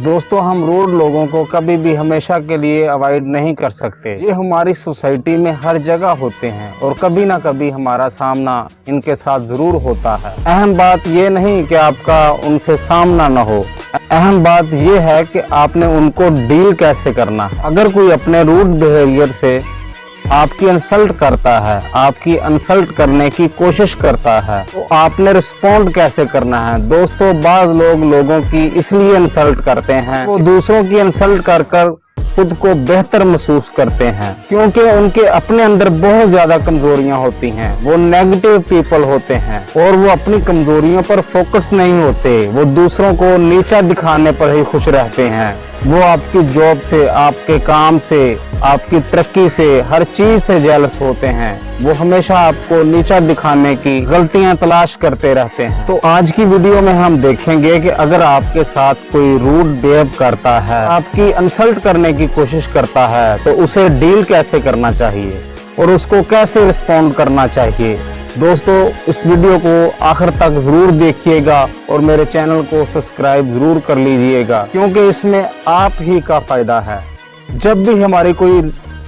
दोस्तों, हम रूड लोगों को कभी भी हमेशा के लिए अवॉइड नहीं कर सकते। ये हमारी सोसाइटी में हर जगह होते हैं और कभी ना कभी हमारा सामना इनके साथ जरूर होता है। अहम बात ये नहीं कि आपका उनसे सामना न हो, अहम बात ये है कि आपने उनको डील कैसे करना है। अगर कोई अपने रूड बिहेवियर से आपकी इंसल्ट करता है, आपकी इंसल्ट करने की कोशिश करता है, तो आपने रिस्पॉन्ड कैसे करना है। दोस्तों, बाज लोगों की इसलिए इंसल्ट करते हैं, वो दूसरों की इंसल्ट कर कर खुद को बेहतर महसूस करते हैं, क्योंकि उनके अपने अंदर बहुत ज्यादा कमजोरियां होती हैं। वो नेगेटिव पीपल होते हैं और वो अपनी कमजोरियों पर फोकस नहीं होते, वो दूसरों को नीचा दिखाने पर ही खुश रहते हैं। वो आपकी जॉब से, आपके काम से, आपकी तरक्की से, हर चीज से जेलस होते हैं। वो हमेशा आपको नीचा दिखाने की गलतियां तलाश करते रहते हैं। तो आज की वीडियो में हम देखेंगे कि अगर आपके साथ कोई रूड बिहेव करता है, आपकी इंसल्ट करने की कोशिश करता है, तो उसे डील कैसे करना चाहिए और उसको कैसे रिस्पॉन्ड करना चाहिए। दोस्तों, इस वीडियो को आखिर तक जरूर देखिएगा और मेरे चैनल को सब्सक्राइब जरूर कर लीजिएगा, क्योंकि इसमें आप ही का फायदा है। जब भी हमारी कोई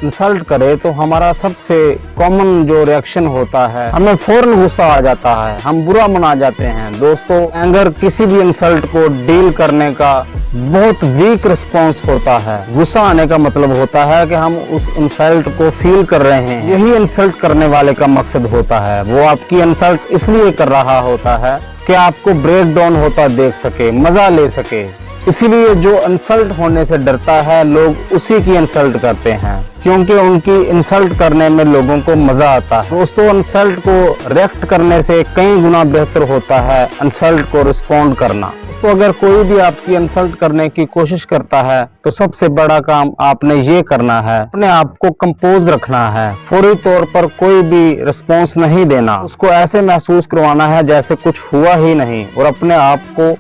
इंसल्ट करे तो हमारा सबसे कॉमन जो रिएक्शन होता है, हमें फौरन गुस्सा आ जाता है, हम बुरा मना जाते हैं। दोस्तों, एंगर किसी भी इंसल्ट को डील करने का बहुत वीक रिस्पॉन्स होता है। गुस्सा आने का मतलब होता है कि हम उस इंसल्ट को फील कर रहे हैं। यही इंसल्ट करने वाले का मकसद होता है। वो आपकी इंसल्ट इसलिए कर रहा होता है कि आपको ब्रेक डाउन होता देख सके, मजा ले सके। इसीलिए जो इंसल्ट होने से डरता है, लोग उसी की इंसल्ट करते हैं, क्योंकि उनकी इंसल्ट करने में लोगों को मजा आता है। दोस्तों, इंसल्ट को रिएक्ट करने से कई गुना बेहतर होता है इंसल्ट को रिस्पॉन्ड करना। तो अगर कोई भी आपकी इंसल्ट करने की कोशिश करता है, तो सबसे बड़ा काम आपने ये करना है, अपने आप को कंपोज रखना है। फौरी तौर पर कोई भी रिस्पॉन्स नहीं देना, उसको ऐसे महसूस करवाना है जैसे कुछ हुआ ही नहीं, और अपने आप को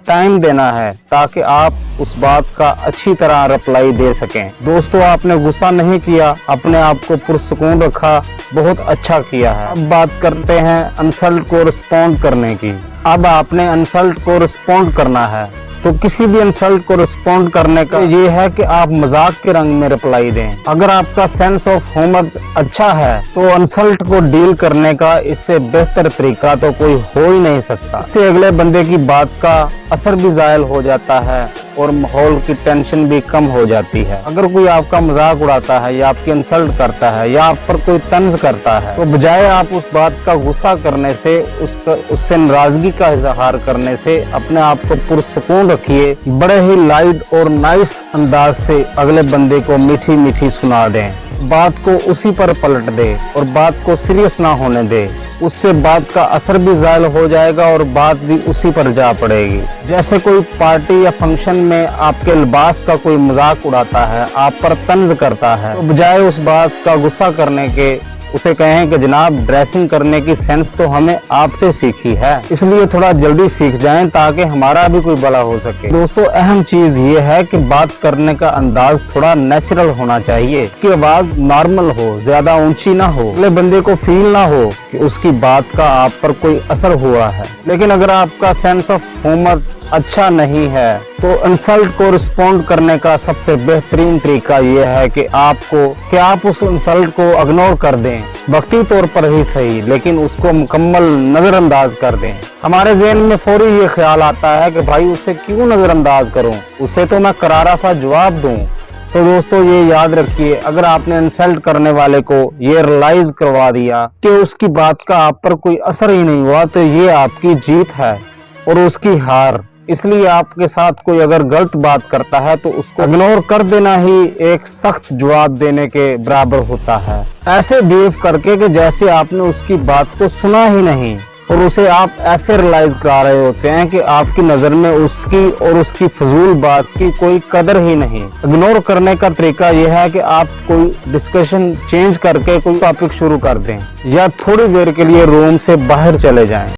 टाइम देना है ताकि आप उस बात का अच्छी तरह रिप्लाई दे सकें। दोस्तों, आपने गुस्सा नहीं किया, अपने आप को पुरसुकून रखा, बहुत अच्छा किया है। अब बात करते हैं इंसल्ट को रिस्पॉन्ड करने की। अब आपने इंसल्ट को रिस्पॉन्ड करना है, तो किसी भी इंसल्ट को रिस्पॉन्ड करने का ये है कि आप मजाक के रंग में रिप्लाई दें। अगर आपका सेंस ऑफ ह्यूमर अच्छा है, तो इंसल्ट को डील करने का इससे बेहतर तरीका तो कोई हो ही नहीं सकता। इससे अगले बंदे की बात का असर भी ज़ायल हो जाता है और माहौल की टेंशन भी कम हो जाती है। अगर कोई आपका मजाक उड़ाता है या आपकी इंसल्ट करता है या आप पर कोई तंज करता है, तो बजाय आप उस बात का गुस्सा करने से, उससे नाराजगी का इजहार करने से, अपने आप को पुरसुकून रखिए। बड़े ही लाइट और नाइस अंदाज से अगले बंदे को मीठी मीठी सुना दें, बात को उसी पर पलट दे और बात को सीरियस ना होने दे। उससे बात का असर भी ज़ायल हो जाएगा और बात भी उसी पर जा पड़ेगी। जैसे कोई पार्टी या फंक्शन में आपके लिबास का कोई मजाक उड़ाता है, आप पर तंज करता है, तो बजाय उस बात का गुस्सा करने के उसे कहें कि जनाब, ड्रेसिंग करने की सेंस तो हमें आपसे सीखी है, इसलिए थोड़ा जल्दी सीख जाएं ताकि हमारा भी कोई भला हो सके। दोस्तों, अहम चीज ये है कि बात करने का अंदाज थोड़ा नेचुरल होना चाहिए, कि आवाज नॉर्मल हो, ज्यादा ऊंची ना हो, अगले बंदे को फील ना हो कि उसकी बात का आप पर कोई असर हुआ है। लेकिन अगर आपका सेंस ऑफ ह्यूमर अच्छा नहीं है, तो इंसल्ट को रिस्पॉन्ड करने का सबसे बेहतरीन तरीका यह है कि आप उस इंसल्ट को इग्नोर कर दें, वक्ती तौर पर ही सही, लेकिन उसको मुकम्मल नजरअंदाज कर दें। हमारे ज़हन में फौरी ये ख्याल आता है कि भाई उसे क्यों नजरअंदाज करूं, उसे तो मैं करारा सा जवाब दूं। तो दोस्तों, ये याद रखिए, अगर आपने इंसल्ट करने वाले को ये रियलाइज करवा दिया कि उसकी बात का आप पर कोई असर ही नहीं हुआ, तो ये आपकी जीत है और उसकी हार। इसलिए आपके साथ कोई अगर गलत बात करता है, तो उसको इग्नोर कर देना ही एक सख्त जवाब देने के बराबर होता है। ऐसे बिहेव करके कि जैसे आपने उसकी बात को सुना ही नहीं, और उसे आप ऐसे रियलाइज करा रहे होते हैं कि आपकी नजर में उसकी और उसकी फजूल बात की कोई कदर ही नहीं। इग्नोर करने का तरीका यह है कि आप कोई डिस्कशन चेंज करके कोई टॉपिक शुरू कर दें या थोड़ी देर के लिए रूम से बाहर चले जाएं।